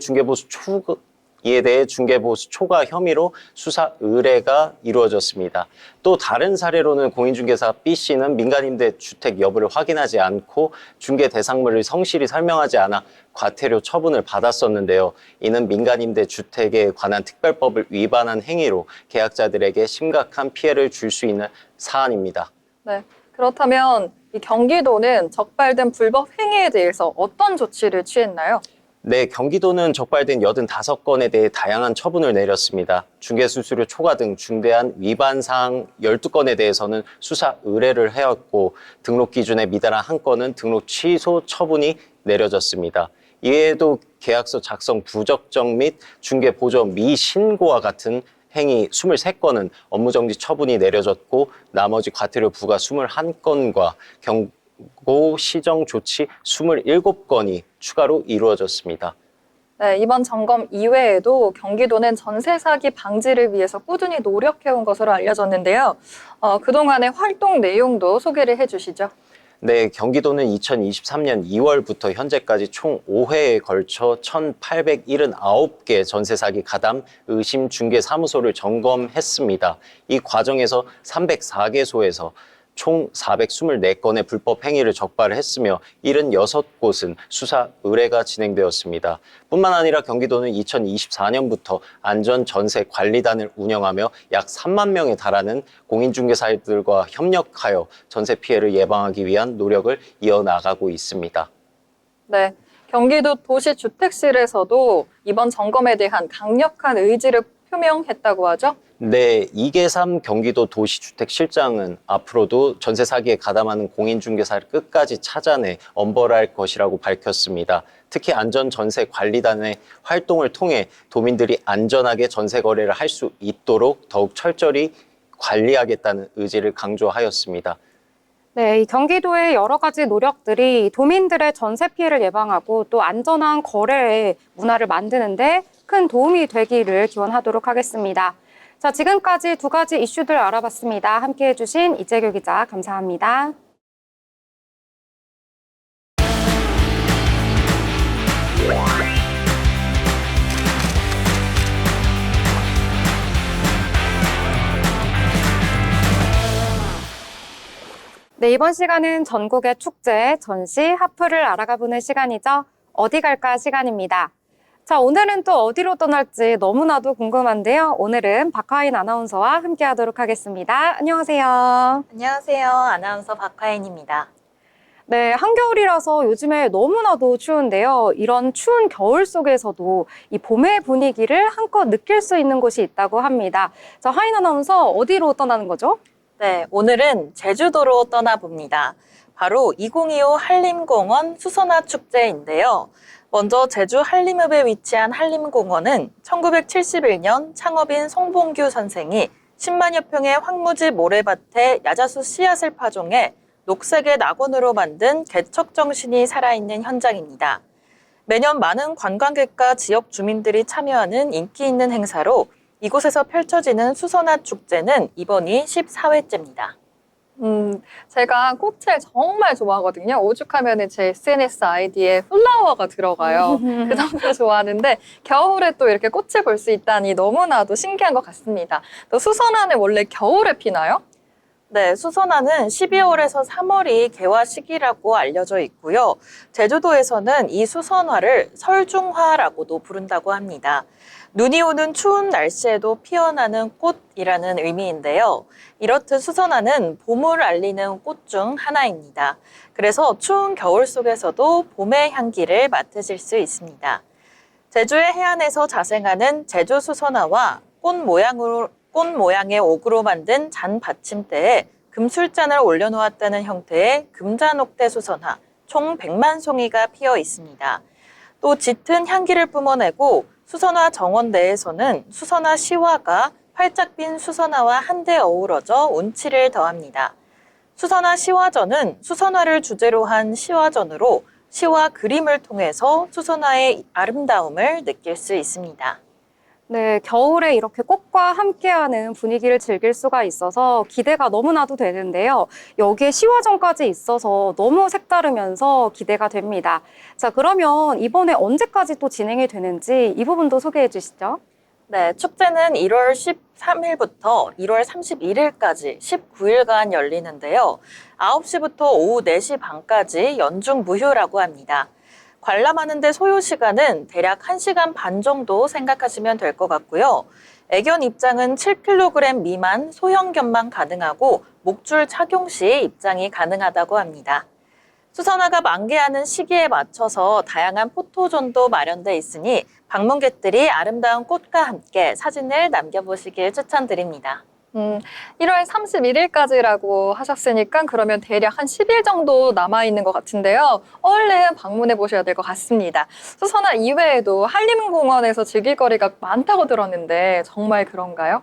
Speaker 5: 중개보수 초과 혐의로 수사 의뢰가 이루어졌습니다. 또 다른 사례로는 공인중개사 B씨는 민간임대 주택 여부를 확인하지 않고 중개 대상물을 성실히 설명하지 않아 과태료 처분을 받았었는데요. 이는 민간임대 주택에 관한 특별법을 위반한 행위로 계약자들에게 심각한 피해를 줄 수 있는 사안입니다.
Speaker 2: 네, 그렇다면 이 경기도는 적발된 불법 행위에 대해서 어떤 조치를 취했나요?
Speaker 5: 네, 경기도는 적발된 85건에 대해 다양한 처분을 내렸습니다. 중개수수료 초과 등 중대한 위반 사항 12건에 대해서는 수사 의뢰를 해왔고 등록 기준에 미달한 한 건은 등록 취소 처분이 내려졌습니다. 이외에도 계약서 작성 부적정 및 중개 보조 미신고와 같은 행위 23건은 업무정지 처분이 내려졌고 나머지 과태료 부과 21건과 경고 시정 조치 27건이 추가로 이루어졌습니다.
Speaker 2: 네, 이번 점검 이외에도 경기도는 전세 사기 방지를 위해서 꾸준히 노력해온 것으로 알려졌는데요. 그동안의 활동 내용도 소개를 해주시죠.
Speaker 5: 네, 경기도는 2023년 2월부터 현재까지 총 5회에 걸쳐 1,879개 전세 사기 가담 의심 중개 사무소를 점검했습니다. 이 과정에서 304개소에서 총 424건의 불법 행위를 적발했으며 76곳은 수사 의뢰가 진행되었습니다. 뿐만 아니라 경기도는 2024년부터 안전전세관리단을 운영하며 약 3만 명에 달하는 공인중개사들과 협력하여 전세 피해를 예방하기 위한 노력을 이어나가고 있습니다.
Speaker 2: 네, 경기도 도시주택실에서도 이번 점검에 대한 강력한 의지를 표명했다고 하죠.
Speaker 5: 네, 이계삼 경기도 도시주택실장은 앞으로도 전세 사기에 가담하는 공인중개사를 끝까지 찾아내 엄벌할 것이라고 밝혔습니다. 특히 안전전세관리단의 활동을 통해 도민들이 안전하게 전세 거래를 할 수 있도록 더욱 철저히 관리하겠다는 의지를 강조하였습니다.
Speaker 1: 네, 이 경기도의 여러 가지 노력들이 도민들의 전세 피해를 예방하고 또 안전한 거래의 문화를 만드는데 큰 도움이 되기를 기원하도록 하겠습니다. 자, 지금까지 두 가지 이슈들 알아봤습니다. 함께해 주신 이재규 기자 감사합니다. 네, 이번 시간은 전국의 축제, 전시, 하프를 알아가보는 시간이죠. 어디 갈까 시간입니다. 자, 오늘은 또 어디로 떠날지 너무나도 궁금한데요. 오늘은 박하인 아나운서와 함께 하도록 하겠습니다. 안녕하세요.
Speaker 6: 안녕하세요. 아나운서 박하인입니다.
Speaker 1: 네, 한겨울이라서 요즘에 너무나도 추운데요. 이런 추운 겨울 속에서도 이 봄의 분위기를 한껏 느낄 수 있는 곳이 있다고 합니다. 자, 하인 아나운서 어디로 떠나는 거죠?
Speaker 6: 네, 오늘은 제주도로 떠나봅니다. 바로 2025 한림공원 수선화 축제인데요. 먼저 제주 한림읍에 위치한 한림공원은 1971년 창업인 송봉규 선생이 10만여 평의 황무지 모래밭에 야자수 씨앗을 파종해 녹색의 낙원으로 만든 개척 정신이 살아있는 현장입니다. 매년 많은 관광객과 지역 주민들이 참여하는 인기 있는 행사로 이곳에서 펼쳐지는 수선화 축제는 이번이 14회째입니다.
Speaker 2: 제가 꽃을 정말 좋아하거든요. 오죽하면 제 SNS 아이디에 플라워가 들어가요. 그 정도로 좋아하는데 겨울에 또 이렇게 꽃을 볼 수 있다니 너무나도 신기한 것 같습니다. 또 수선화는 원래 겨울에 피나요?
Speaker 6: 네, 수선화는 12월에서 3월이 개화 시기라고 알려져 있고요. 제주도에서는 이 수선화를 설중화라고도 부른다고 합니다. 눈이 오는 추운 날씨에도 피어나는 꽃이라는 의미인데요. 이렇듯 수선화는 봄을 알리는 꽃 중 하나입니다. 그래서 추운 겨울 속에서도 봄의 향기를 맡으실 수 있습니다. 제주의 해안에서 자생하는 제주 수선화와 꽃 모양의 옥으로 만든 잔 받침대에 금술잔을 올려놓았다는 형태의 금잔옥대 수선화 총 100만 송이가 피어 있습니다. 또 짙은 향기를 뿜어내고 수선화 정원 내에서는 수선화 시화가 활짝 핀 수선화와 한데 어우러져 운치를 더합니다. 수선화 시화전은 수선화를 주제로 한 시화전으로 시와 그림을 통해서 수선화의 아름다움을 느낄 수 있습니다.
Speaker 1: 네, 겨울에 이렇게 꽃과 함께하는 분위기를 즐길 수가 있어서 기대가 너무나도 되는데요. 여기에 시화전까지 있어서 너무 색다르면서 기대가 됩니다. 자, 그러면 이번에 언제까지 또 진행이 되는지 이 부분도 소개해 주시죠.
Speaker 6: 네, 축제는 1월 13일부터 1월 31일까지 19일간 열리는데요. 9시부터 오후 4시 반까지 연중 무휴라고 합니다. 관람하는데 소요 시간은 대략 1시간 반 정도 생각하시면 될 것 같고요. 애견 입장은 7kg 미만 소형견만 가능하고 목줄 착용 시 입장이 가능하다고 합니다. 수선화가 만개하는 시기에 맞춰서 다양한 포토존도 마련돼 있으니 방문객들이 아름다운 꽃과 함께 사진을 남겨보시길 추천드립니다.
Speaker 2: 1월 31일까지라고 하셨으니까 그러면 대략 한 10일 정도 남아있는 것 같은데요. 얼른 방문해 보셔야 될 것 같습니다. 수선화 이외에도 한림공원에서 즐길 거리가 많다고 들었는데 정말 그런가요?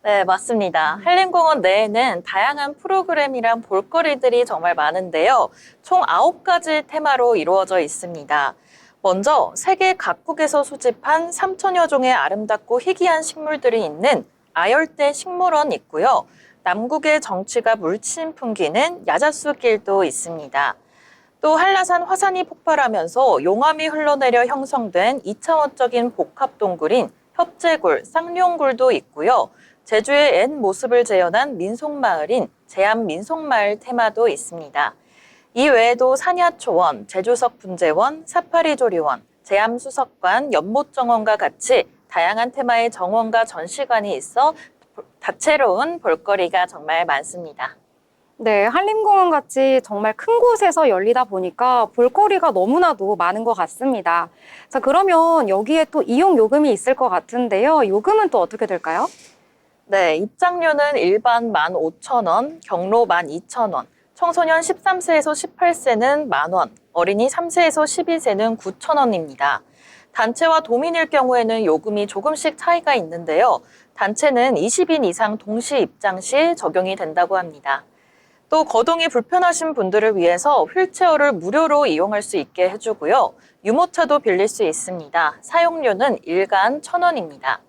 Speaker 6: 네, 맞습니다. 한림공원 내에는 다양한 프로그램이랑 볼거리들이 정말 많은데요. 총 9가지 테마로 이루어져 있습니다. 먼저 세계 각국에서 수집한 3천여 종의 아름답고 희귀한 식물들이 있는 아열대 식물원 있고요. 남국의 정취가 물씬 풍기는 야자수 길도 있습니다. 또 한라산 화산이 폭발하면서 용암이 흘러내려 형성된 2차원적인 복합동굴인 협재굴, 쌍룡굴도 있고요. 제주의 옛 모습을 재현한 민속마을인 제암민속마을 테마도 있습니다. 이 외에도 산야초원, 제주석 분재원, 사파리조리원, 제암수석관, 연못정원과 같이 다양한 테마의 정원과 전시관이 있어 다채로운 볼거리가 정말 많습니다.
Speaker 1: 네, 한림공원 같이 정말 큰 곳에서 열리다 보니까 볼거리가 너무나도 많은 것 같습니다. 자, 그러면 여기에 또 이용 요금이 있을 것 같은데요. 요금은 또 어떻게 될까요?
Speaker 6: 네, 입장료는 일반 15,000원, 경로 12,000원, 청소년 13세에서 18세는 만원, 어린이 3세에서 12세는 9,000원입니다. 단체와 도민일 경우에는 요금이 조금씩 차이가 있는데요. 단체는 20인 이상 동시 입장 시 적용이 된다고 합니다. 또 거동이 불편하신 분들을 위해서 휠체어를 무료로 이용할 수 있게 해주고요. 유모차도 빌릴 수 있습니다. 사용료는 일간 1,000원입니다.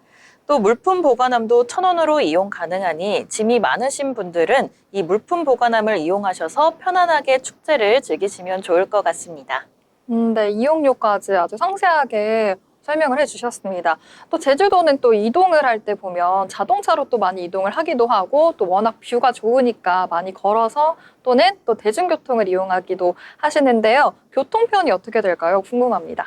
Speaker 6: 또 물품 보관함도 1,000원으로 이용 가능하니 짐이 많으신 분들은 이 물품 보관함을 이용하셔서 편안하게 축제를 즐기시면 좋을 것 같습니다.
Speaker 2: 네, 이용료까지 아주 상세하게 설명을 해주셨습니다. 또 제주도는 또 이동을 할 때 보면 자동차로 또 많이 이동을 하기도 하고 또 워낙 뷰가 좋으니까 많이 걸어서 또는 또 대중교통을 이용하기도 하시는데요. 교통편이 어떻게 될까요? 궁금합니다.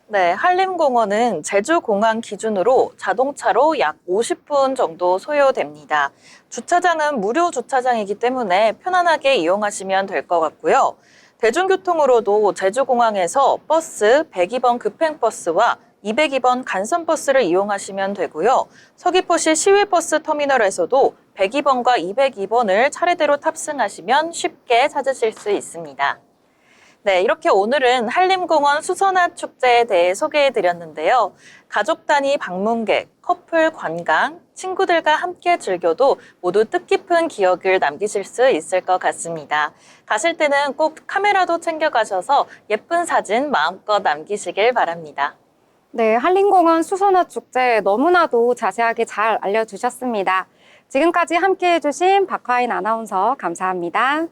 Speaker 6: 네, 한림공원은 제주공항 기준으로 자동차로 약 50분 정도 소요됩니다. 주차장은 무료 주차장이기 때문에 편안하게 이용하시면 될 것 같고요. 대중교통으로도 제주공항에서 버스 102번 급행버스와 202번 간선버스를 이용하시면 되고요. 서귀포시 시외버스 터미널에서도 102번과 202번을 차례대로 탑승하시면 쉽게 찾으실 수 있습니다. 네, 이렇게 오늘은 한림공원 수선화 축제에 대해 소개해드렸는데요. 가족 단위 방문객, 커플 관광, 친구들과 함께 즐겨도 모두 뜻깊은 기억을 남기실 수 있을 것 같습니다. 가실 때는 꼭 카메라도 챙겨가셔서 예쁜 사진 마음껏 남기시길 바랍니다.
Speaker 1: 네, 한림공원 수선화 축제 너무나도 자세하게 잘 알려주셨습니다. 지금까지 함께해 주신 박화인 아나운서 감사합니다.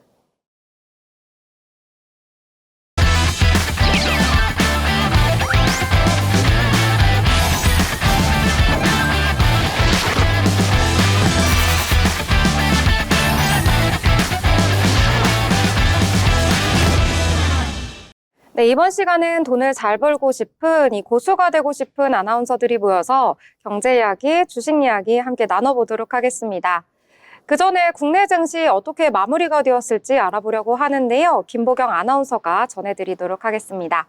Speaker 1: 네, 이번 시간은 돈을 잘 벌고 싶은 이 고수가 되고 싶은 아나운서들이 모여서 경제 이야기, 주식 이야기 함께 나눠보도록 하겠습니다. 그 전에 국내 증시 어떻게 마무리가 되었을지 알아보려고 하는데요. 김보경 아나운서가 전해드리도록 하겠습니다.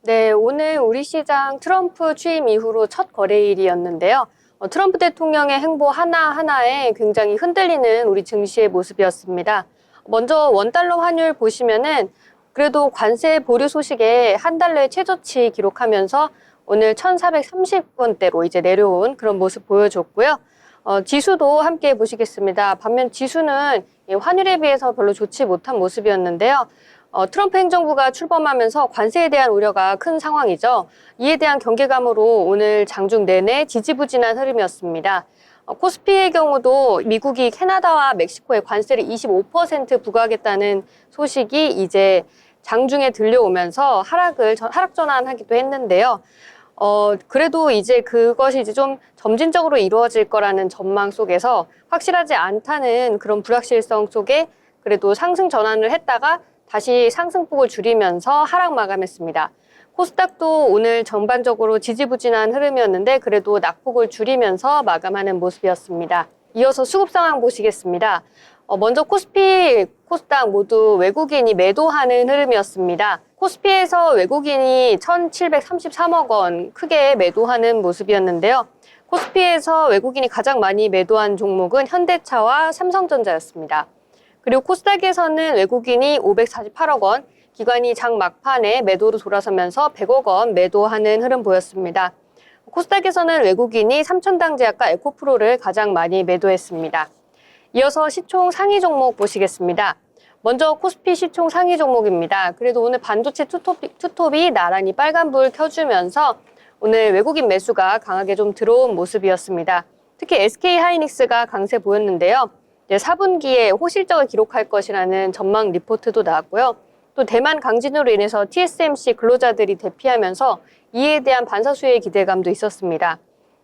Speaker 3: 네, 오늘 우리 시장 트럼프 취임 이후로 첫 거래일이었는데요. 트럼프 대통령의 행보 하나하나에 굉장히 흔들리는 우리 증시의 모습이었습니다. 먼저 원달러 환율 보시면은 그래도 관세 보류 소식에 한 달러의 최저치 기록하면서 오늘 1,430원대로 이제 내려온 그런 모습 보여줬고요. 지수도 함께 보시겠습니다. 반면 지수는 환율에 비해서 별로 좋지 못한 모습이었는데요. 트럼프 행정부가 출범하면서 관세에 대한 우려가 큰 상황이죠. 이에 대한 경계감으로 오늘 장중 내내 지지부진한 흐름이었습니다. 코스피의 경우도 미국이 캐나다와 멕시코에 관세를 25% 부과하겠다는 소식이 이제 장중에 들려오면서 하락 전환하기도 했는데요. 그래도 이제 그것이 이제 좀 점진적으로 이루어질 거라는 전망 속에서 확실하지 않다는 그런 불확실성 속에 그래도 상승 전환을 했다가 다시 상승폭을 줄이면서 하락 마감했습니다. 코스닥도 오늘 전반적으로 지지부진한 흐름이었는데 그래도 낙폭을 줄이면서 마감하는 모습이었습니다. 이어서 수급 상황 보시겠습니다. 먼저 코스피, 코스닥 모두 외국인이 매도하는 흐름이었습니다. 코스피에서 외국인이 1,733억 원 크게 매도하는 모습이었는데요. 코스피에서 외국인이 가장 많이 매도한 종목은 현대차와 삼성전자였습니다. 그리고 코스닥에서는 외국인이 548억 원, 기관이 장 막판에 매도로 돌아서면서 100억 원 매도하는 흐름 보였습니다. 코스닥에서는 외국인이 삼천당제약과 에코프로를 가장 많이 매도했습니다. 이어서 시총 상위 종목 보시겠습니다. 먼저 코스피 시총 상위 종목입니다. 그래도 오늘 반도체 투톱이 나란히 빨간불 켜주면서 오늘 외국인 매수가 강하게 좀 들어온 모습이었습니다. 특히 SK하이닉스가 강세 보였는데요. 4분기에 호실적을 기록할 것이라는 전망 리포트도 나왔고요. 또 대만 강진으로 인해서 TSMC 근로자들이 대피하면서 이에 대한 반사수혜의 기대감도 있었습니다.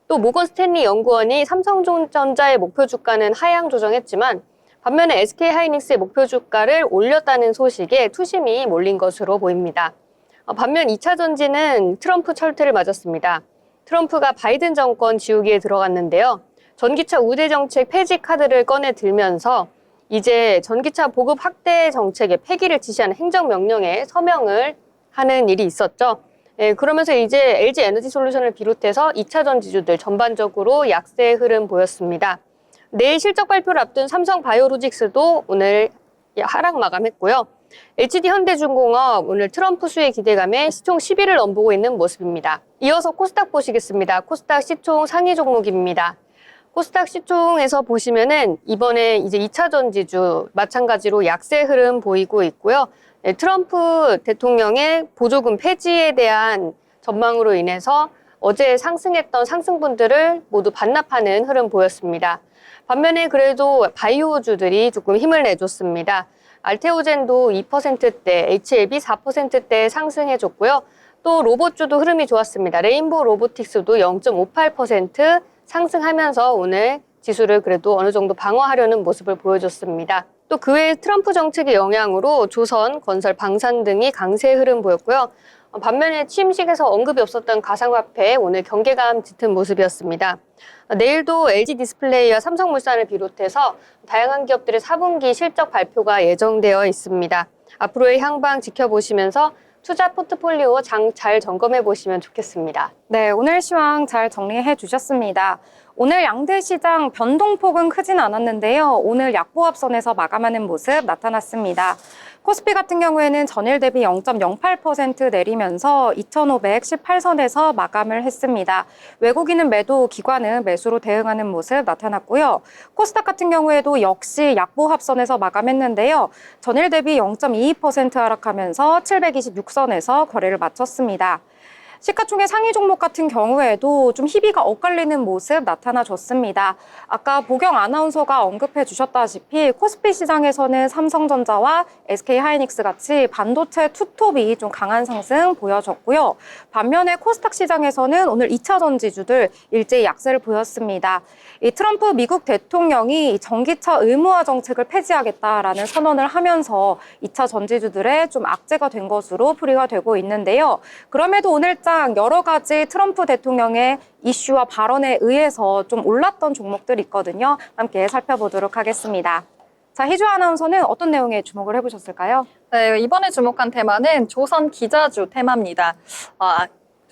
Speaker 3: 또 모건 스탠리 연구원이 삼성전자의 목표 주가는 하향 조정했지만 반면에 SK하이닉스의 목표 주가를 올렸다는 소식에 투심이 몰린 것으로 보입니다. 반면 2차 전지는 트럼프 철퇴를 맞았습니다. 트럼프가 바이든 정권 지우기에 들어갔는데요. 전기차 우대 정책 폐지 카드를 꺼내 들면서 이제 전기차 보급 확대 정책의 폐기를 지시하는 행정명령에 서명을 하는 일이 있었죠. 그러면서 이제 LG 에너지 솔루션을 비롯해서 2차 전지주들 전반적으로 약세 흐름 보였습니다. 내일 실적 발표를 앞둔 삼성 바이오로직스도 오늘 하락 마감했고요. HD 현대중공업 오늘 트럼프 수혜 기대감에 시총 10위를 넘보고 있는 모습입니다. 이어서 코스닥 보시겠습니다. 코스닥 시총 상위 종목입니다. 코스닥 시총에서 보시면은 이번에 이제 2차 전지주 마찬가지로 약세 흐름 보이고 있고요. 트럼프 대통령의 보조금 폐지에 대한 전망으로 인해서 어제 상승했던 상승분들을 모두 반납하는 흐름 보였습니다. 반면에 그래도 바이오주들이 조금 힘을 내줬습니다. 알테오젠도 2%대, HLB 4%대 상승해줬고요. 또 로봇주도 흐름이 좋았습니다. 레인보우 로보틱스도 0.58% 상승하면서 오늘 지수를 그래도 어느 정도 방어하려는 모습을 보여줬습니다. 또 그 외에 트럼프 정책의 영향으로 조선, 건설, 방산 등이 강세 흐름 보였고요. 반면에 취임식에서 언급이 없었던 가상화폐 오늘 경계감 짙은 모습이었습니다. 내일도 LG 디스플레이와 삼성물산을 비롯해서 다양한 기업들의 4분기 실적 발표가 예정되어 있습니다. 앞으로의 향방 지켜보시면서 투자 포트폴리오 잘 점검해 보시면 좋겠습니다.
Speaker 1: 네, 오늘 시황 잘 정리해 주셨습니다. 오늘 양대 시장 변동폭은 크진 않았는데요. 오늘 약보합선에서 마감하는 모습 나타났습니다. 코스피 같은 경우에는 전일 대비 0.08% 내리면서 2,518선에서 마감을 했습니다. 외국인은 매도, 기관은 매수로 대응하는 모습 나타났고요. 코스닥 같은 경우에도 역시 약보합선에서 마감했는데요. 전일 대비 0.22% 하락하면서 726선에서 거래를 마쳤습니다. 시가총액 상위 종목 같은 경우에도 좀 희비가 엇갈리는 모습 나타나줬습니다. 아까 보경 아나운서가 언급해 주셨다시피 코스피 시장에서는 삼성전자와 SK하이닉스 같이 반도체 투톱이 좀 강한 상승 보여줬고요. 반면에 코스닥 시장에서는 오늘 2차 전지주들 일제히 약세를 보였습니다. 이 트럼프 미국 대통령이 전기차 의무화 정책을 폐지하겠다라는 선언을 하면서 2차 전지주들의 좀 악재가 된 것으로 풀이가 되고 있는데요. 그럼에도 오늘장 여러 가지 트럼프 대통령의 이슈와 발언에 의해서 좀 올랐던 종목들이 있거든요. 함께 살펴보도록 하겠습니다. 자, 희주 아나운서는 어떤 내용에 주목을 해보셨을까요?
Speaker 2: 네, 이번에 주목한 테마는 조선 기자주 테마입니다.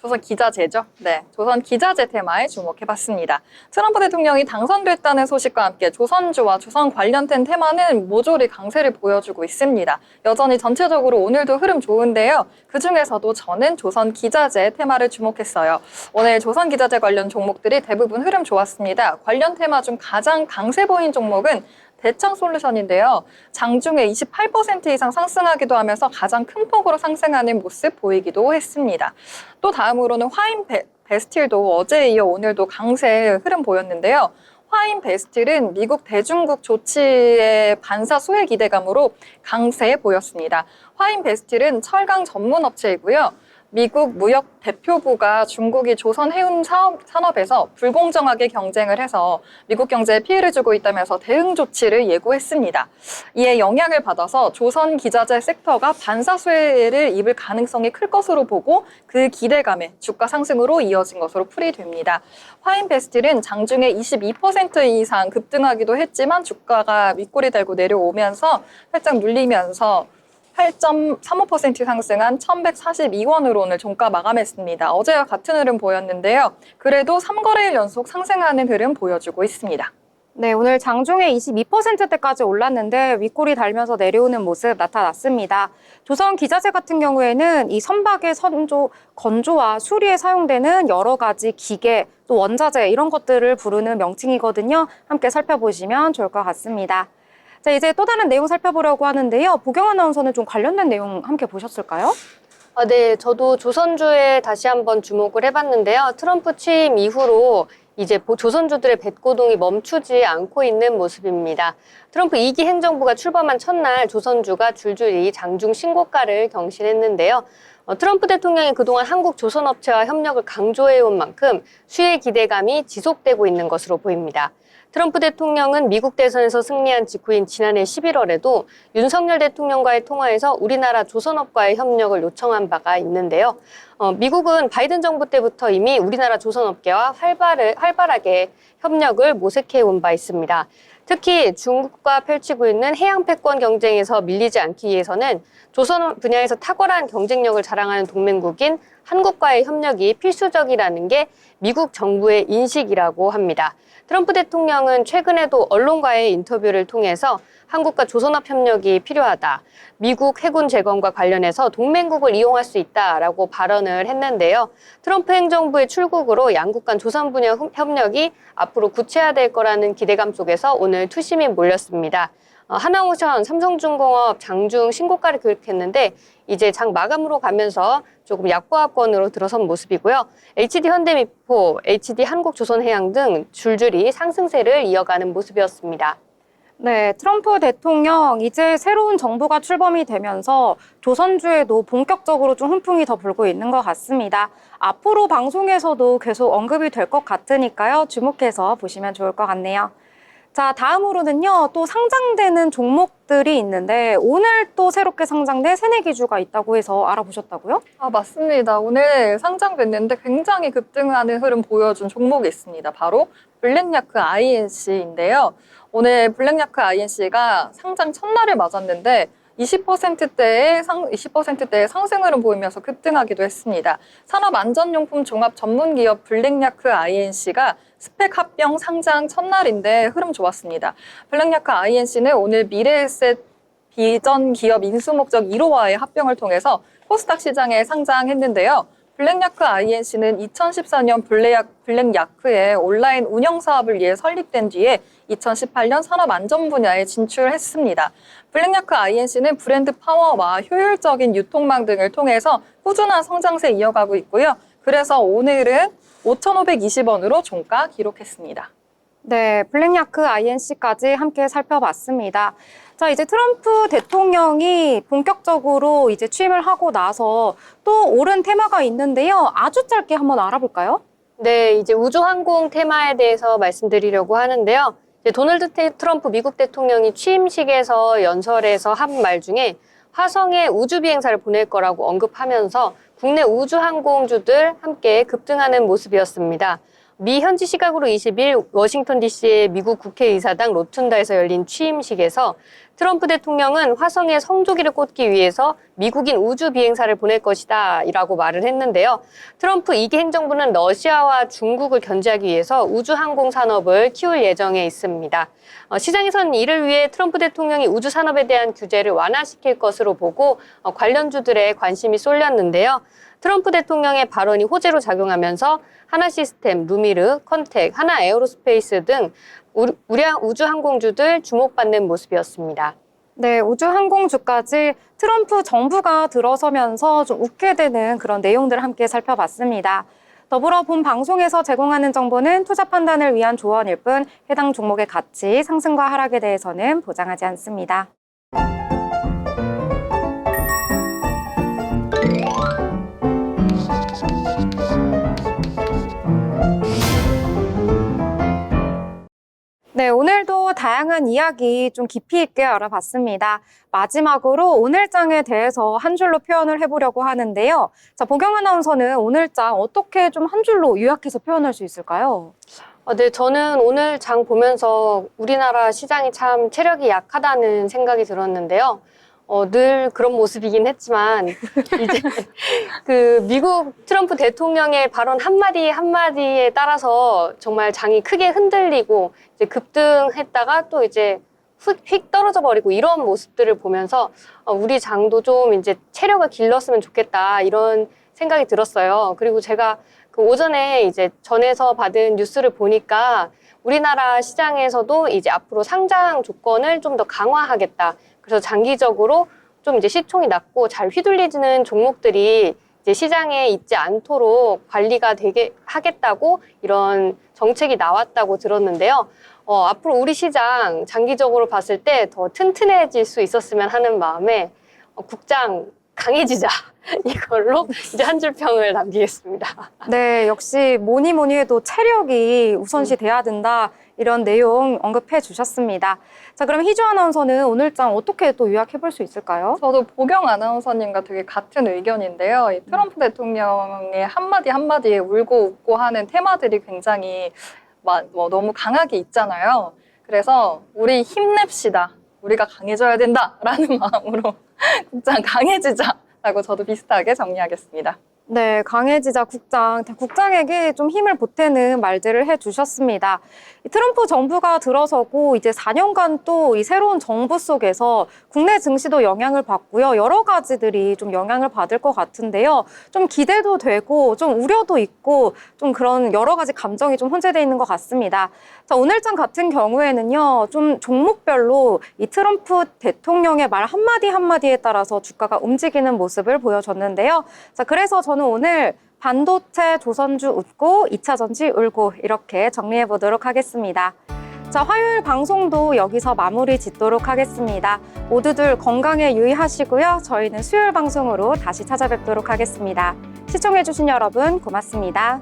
Speaker 2: 조선 기자재죠. 네, 조선 기자재 테마에 주목해봤습니다. 트럼프 대통령이 당선됐다는 소식과 함께 조선주와 조선 관련된 테마는 모조리 강세를 보여주고 있습니다. 여전히 전체적으로 오늘도 흐름 좋은데요. 그중에서도 저는 조선 기자재 테마를 주목했어요. 오늘 조선 기자재 관련 종목들이 대부분 흐름 좋았습니다. 관련 테마 중 가장 강세 보인 종목은 대창솔루션인데요. 장중에 28% 이상 상승하기도 하면서 가장 큰 폭으로 상승하는 모습 보이기도 했습니다. 또 다음으로는 화인베스틸도 어제에 이어 오늘도 강세 흐름 보였는데요. 화인베스틸은 미국 대중국 조치의 반사 수혜 기대감으로 강세 보였습니다. 화인베스틸은 철강 전문 업체이고요. 미국 무역 대표부가 중국이 조선 해운 산업에서 불공정하게 경쟁을 해서 미국 경제에 피해를 주고 있다면서 대응 조치를 예고했습니다. 이에 영향을 받아서 조선 기자재 섹터가 반사 수혜를 입을 가능성이 클 것으로 보고 그 기대감에 주가 상승으로 이어진 것으로 풀이됩니다. 화인베스틸은 장중에 22% 이상 급등하기도 했지만 주가가 윗꼬리 달고 내려오면서 살짝 눌리면서 8.35% 상승한 1,142원으로 오늘 종가 마감했습니다. 어제와 같은 흐름 보였는데요. 그래도 3거래일 연속 상승하는 흐름 보여주고 있습니다.
Speaker 1: 네, 오늘 장중에 22%대까지 올랐는데 윗골이 달면서 내려오는 모습 나타났습니다. 조선 기자재 같은 경우에는 이 선박의 건조와 수리에 사용되는 여러 가지 기계, 또 원자재 이런 것들을 부르는 명칭이거든요. 함께 살펴보시면 좋을 것 같습니다. 자, 이제 또 다른 내용 살펴보려고 하는데요. 보경 아나운서는 좀 관련된 내용 함께 보셨을까요?
Speaker 3: 네, 저도 조선주에 다시 한번 주목을 해봤는데요. 트럼프 취임 이후로 이제 조선주들의 뱃고동이 멈추지 않고 있는 모습입니다. 트럼프 2기 행정부가 출범한 첫날 조선주가 줄줄이 장중 신고가를 경신했는데요. 트럼프 대통령이 그동안 한국 조선업체와 협력을 강조해온 만큼 수혜 기대감이 지속되고 있는 것으로 보입니다. 트럼프 대통령은 미국 대선에서 승리한 직후인 지난해 11월에도 윤석열 대통령과의 통화에서 우리나라 조선업과의 협력을 요청한 바가 있는데요. 미국은 바이든 정부 때부터 이미 우리나라 조선업계와 활발하게 협력을 모색해온 바 있습니다. 특히 중국과 펼치고 있는 해양 패권 경쟁에서 밀리지 않기 위해서는 조선 분야에서 탁월한 경쟁력을 자랑하는 동맹국인 한국과의 협력이 필수적이라는 게 미국 정부의 인식이라고 합니다. 트럼프 대통령은 최근에도 언론과의 인터뷰를 통해서 한국과 조선업 협력이 필요하다. 미국 해군 재건과 관련해서 동맹국을 이용할 수 있다라고 발언을 했는데요. 트럼프 행정부의 출국으로 양국 간 조선 분야 협력이 앞으로 구체화될 거라는 기대감 속에서 오늘 투심이 몰렸습니다. 하나오션, 삼성중공업 장중 신고가를 기록했는데 이제 장 마감으로 가면서 조금 약보합권으로 들어선 모습이고요. HD 현대미포, HD 한국조선해양 등 줄줄이 상승세를 이어가는 모습이었습니다.
Speaker 1: 네, 트럼프 대통령 이제 새로운 정부가 출범이 되면서 조선주에도 본격적으로 좀 훈풍이 더 불고 있는 것 같습니다. 앞으로 방송에서도 계속 언급이 될 것 같으니까요. 주목해서 보시면 좋을 것 같네요. 자, 다음으로는요, 또 상장되는 종목들이 있는데 오늘 또 새롭게 상장된 새내기주가 있다고 해서 알아보셨다고요?
Speaker 2: 맞습니다. 오늘 상장됐는데 굉장히 급등하는 흐름 보여준 종목이 있습니다. 바로 블랙야크 INC인데요. 오늘 블랙야크 INC가 상장 첫날을 맞았는데 20%대의 상승 흐름 보이면서 급등하기도 했습니다. 산업안전용품 종합 전문기업 블랙야크 INC가 스펙 합병 상장 첫날인데 흐름 좋았습니다. 블랙야크 INC는 오늘 미래에셋 비전 기업 인수 목적 1호와의 합병을 통해서 코스닥 시장에 상장했는데요. 블랙야크 INC는 2014년 블랙야크의 온라인 운영 사업을 위해 설립된 뒤에 2018년 산업 안전 분야에 진출했습니다. 블랙야크 INC는 브랜드 파워와 효율적인 유통망 등을 통해서 꾸준한 성장세 이어가고 있고요. 그래서 오늘은 5,520원으로 종가 기록했습니다.
Speaker 1: 네, 블랙야크 INC까지 함께 살펴봤습니다. 자, 이제 트럼프 대통령이 본격적으로 이제 취임을 하고 나서 또 오른 테마가 있는데요. 아주 짧게 한번 알아볼까요?
Speaker 3: 네, 이제 우주항공 테마에 대해서 말씀드리려고 하는데요. 이제 도널드 트럼프 미국 대통령이 취임식에서 연설에서 한 말 중에 화성에 우주 비행사를 보낼 거라고 언급하면서 국내 우주항공주들 함께 급등하는 모습이었습니다. 미 현지 시각으로 20일 워싱턴 DC의 미국 국회의사당 로툰다에서 열린 취임식에서 트럼프 대통령은 화성에 성조기를 꽂기 위해서 미국인 우주 비행사를 보낼 것이다 라고 말을 했는데요. 트럼프 2기 행정부는 러시아와 중국을 견제하기 위해서 우주항공 산업을 키울 예정에 있습니다. 시장에서는 이를 위해 트럼프 대통령이 우주 산업에 대한 규제를 완화시킬 것으로 보고 관련주들의 관심이 쏠렸는데요. 트럼프 대통령의 발언이 호재로 작용하면서 하나시스템, 루미르, 컨텍, 하나에어로스페이스 등 우주항공주들 주목받는 모습이었습니다.
Speaker 1: 네, 우주항공주까지 트럼프 정부가 들어서면서 좀 웃게 되는 그런 내용들을 함께 살펴봤습니다. 더불어 본 방송에서 제공하는 정보는 투자 판단을 위한 조언일 뿐 해당 종목의 가치, 상승과 하락에 대해서는 보장하지 않습니다. 네, 오늘도 다양한 이야기 좀 깊이 있게 알아봤습니다. 마지막으로 오늘장에 대해서 한 줄로 표현을 해보려고 하는데요. 자, 보경 아나운서는 오늘장 어떻게 좀 한 줄로 요약해서 표현할 수 있을까요?
Speaker 3: 네, 저는 오늘 장 보면서 우리나라 시장이 참 체력이 약하다는 생각이 들었는데요. 늘 그런 모습이긴 했지만 이제 그 미국 트럼프 대통령의 발언 한마디 한마디에 따라서 정말 장이 크게 흔들리고 이제 급등했다가 또 이제 휙 떨어져 버리고 이런 모습들을 보면서 우리 장도 좀 이제 체력을 길렀으면 좋겠다 이런 생각이 들었어요. 그리고 제가 그 오전에 이제 전에서 받은 뉴스를 보니까 우리나라 시장에서도 이제 앞으로 상장 조건을 좀 더 강화하겠다. 그래서 장기적으로 좀 이제 시총이 낮고 잘 휘둘리지는 종목들이 이제 시장에 있지 않도록 관리가 되게 하겠다고 이런 정책이 나왔다고 들었는데요. 앞으로 우리 시장 장기적으로 봤을 때 더 튼튼해질 수 있었으면 하는 마음에 국장 강해지자 이걸로 이제 한 줄 평을 남기겠습니다.
Speaker 1: 네, 역시 뭐니 해도 체력이 우선시 돼야 된다. 이런 내용 언급해 주셨습니다. 자, 그럼 희주 아나운서는 오늘장 어떻게 또 요약해 볼 수 있을까요?
Speaker 2: 저도 보경 아나운서님과 되게 같은 의견인데요. 이 트럼프 대통령의 한마디 한마디에 울고 웃고 하는 테마들이 굉장히 너무 강하게 있잖아요. 그래서 우리 힘냅시다. 우리가 강해져야 된다라는 마음으로 국장 강해지자라고 저도 비슷하게 정리하겠습니다.
Speaker 1: 네, 강해지자 국장, 국장에게 좀 힘을 보태는 말들을 해주셨습니다. 트럼프 정부가 들어서고 이제 4년간 또 이 새로운 정부 속에서 국내 증시도 영향을 받고요. 여러 가지들이 좀 영향을 받을 것 같은데요. 좀 기대도 되고 좀 우려도 있고 좀 그런 여러 가지 감정이 좀 혼재되어 있는 것 같습니다. 자, 오늘장 같은 경우에는요. 좀 종목별로 이 트럼프 대통령의 말 한마디 한마디에 따라서 주가가 움직이는 모습을 보여줬는데요. 자, 그래서 저는 오늘 반도체 조선주 웃고 2차 전지 울고 이렇게 정리해 보도록 하겠습니다. 자, 화요일 방송도 여기서 마무리 짓도록 하겠습니다. 모두들 건강에 유의하시고요. 저희는 수요일 방송으로 다시 찾아뵙도록 하겠습니다. 시청해 주신 여러분 고맙습니다.